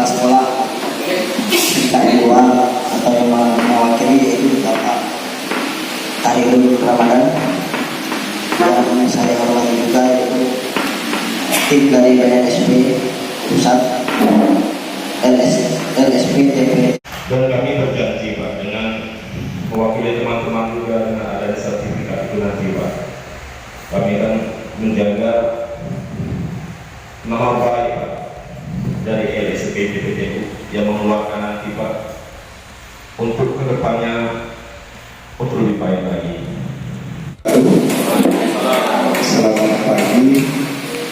kepala sekolah tingkat 2 atau yang mewakili yaitu Bapak Tahirul Ramadan, dan saya hormati juga yaitu tim dari BNSP Pusat LSP TP. Dan kami berjanji Pak dengan mewakili teman-teman juga dengan adanya sertifikat itu nanti Pak, kami akan menjaga nama baik Pak dari LSP TPTU yang mengeluarkan nanti Pak untuk kedepannya untuk lebih baik lagi. Selamat pagi,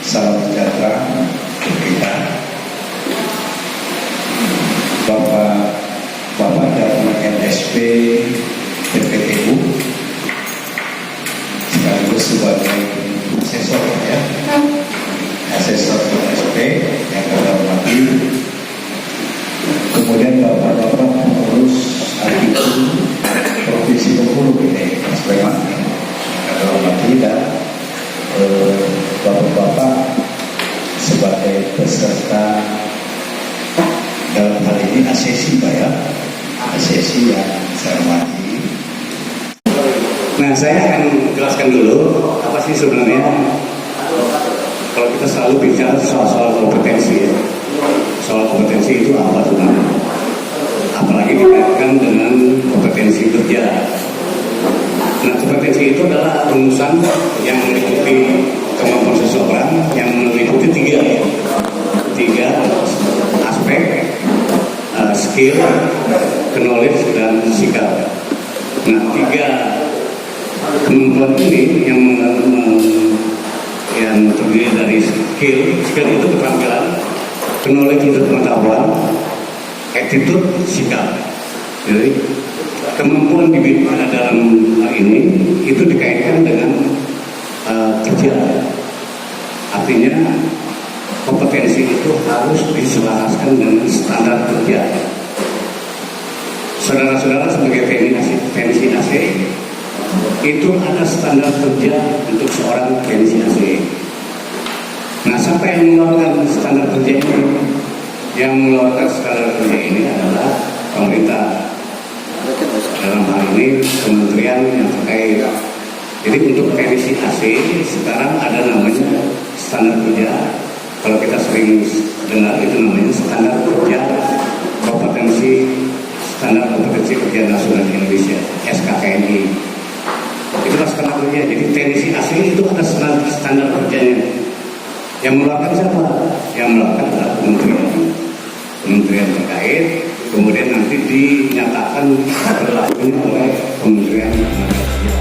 salam sejahtera untuk kita. Bapak dari LSP TPTU sekaligus sebagai asesor ya, asesor LSP yang kita hormati. Kemudian bapak-bapak pengurus Arkitektur Provinsi Bengkulu ini Mas Preman yang kita hormati, dan bapak-bapak sebagai peserta dalam hal ini asesi Pak ya, asesi yang saya hormati. Nah, saya akan jelaskan dulu apa sih sebenarnya kalau kita selalu bicara soal kompetensi ya. Soal kompetensi itu apa sebenarnya? Apalagi dikaitkan dengan kompetensi kerja. Nah, kompetensi itu adalah rumusan yang meliputi kemampuan seseorang yang meliputi tiga aspek, skill, knowledge, dan sikap. Nah, tiga kemampuan ini yang terdiri dari skill itu keterampilan, knowledge itu pengetahuan, attitude sikap. Jadi kemampuan di dalam hal ini itu dikaitkan dengan kerja. Artinya kompetensi itu harus diselaraskan dengan standar kerja. Saudara-saudara sebagai teknisi AC itu ada standar kerja untuk seorang teknisi AC. Nah, siapa yang mengeluarkan standar kerja ini? Yang mengeluarkan standar kerja ini adalah pemerintah. Dalam hal ini kementerian yang terkait. Jadi untuk teknisi AC sekarang ada namanya standar kerja. Kalau kita sering dengar itu namanya standar kerja standar kompetensi kerja nasional Indonesia, SKKNI. Itulah standar kerja. Jadi teknisi asli itu ada standar kerjanya. Yang mengeluarkan siapa? Yang mengeluarkan adalah kementerian terkait. Kemudian nanti dinyatakan berlaku oleh Kementerian Tenaga Kerja.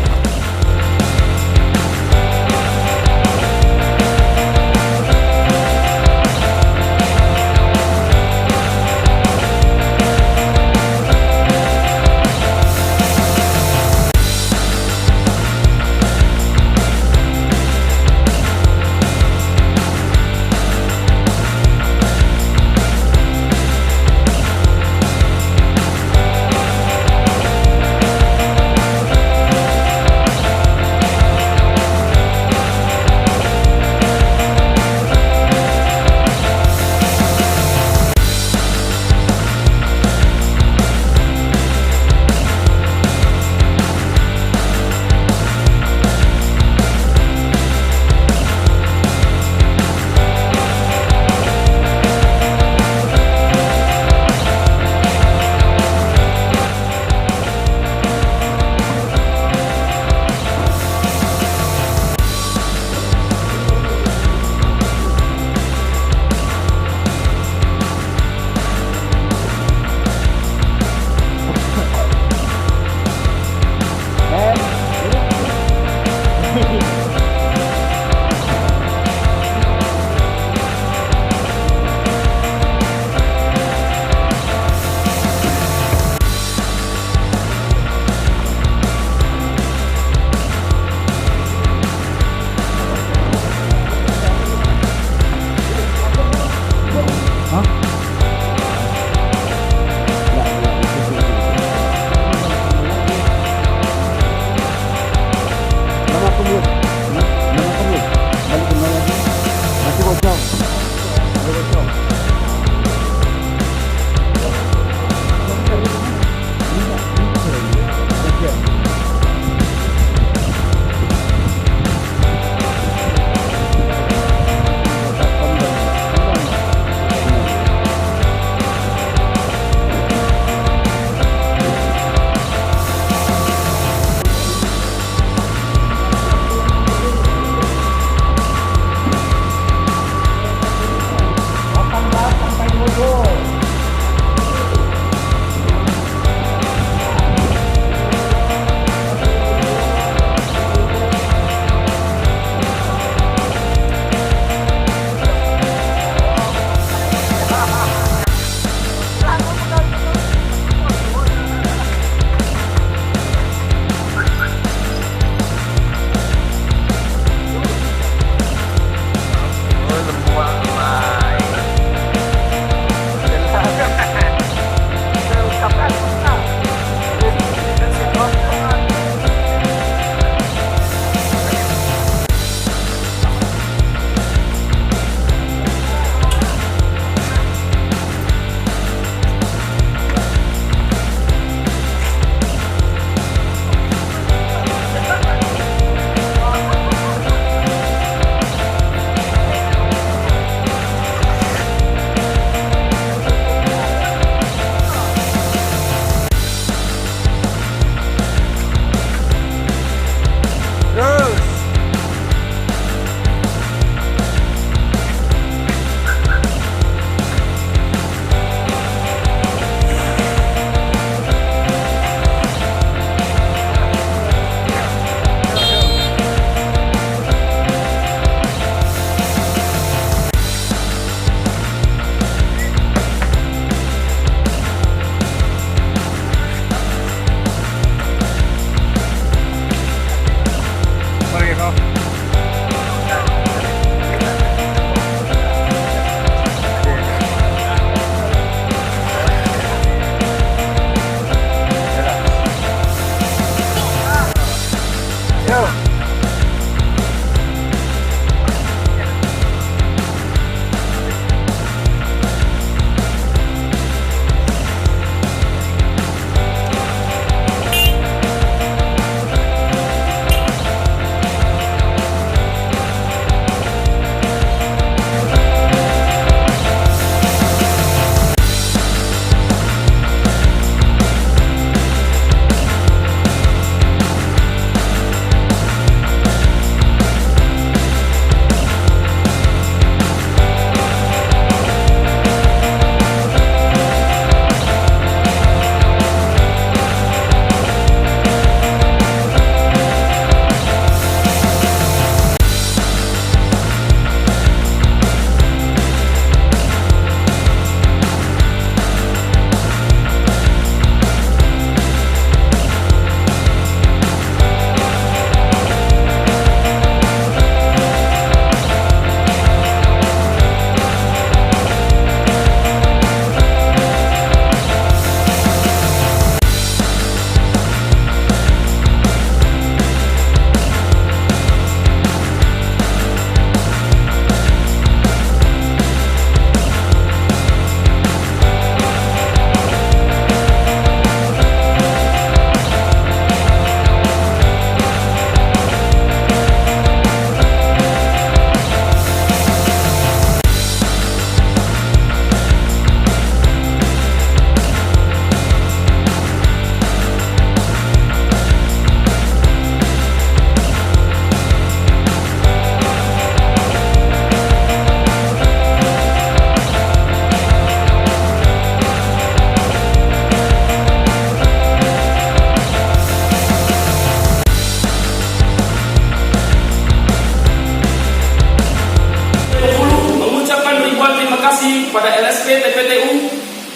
kepada LSP, TPTU,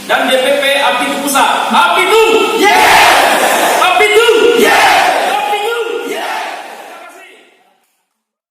dan DPP Apitu Pusat. Apitu!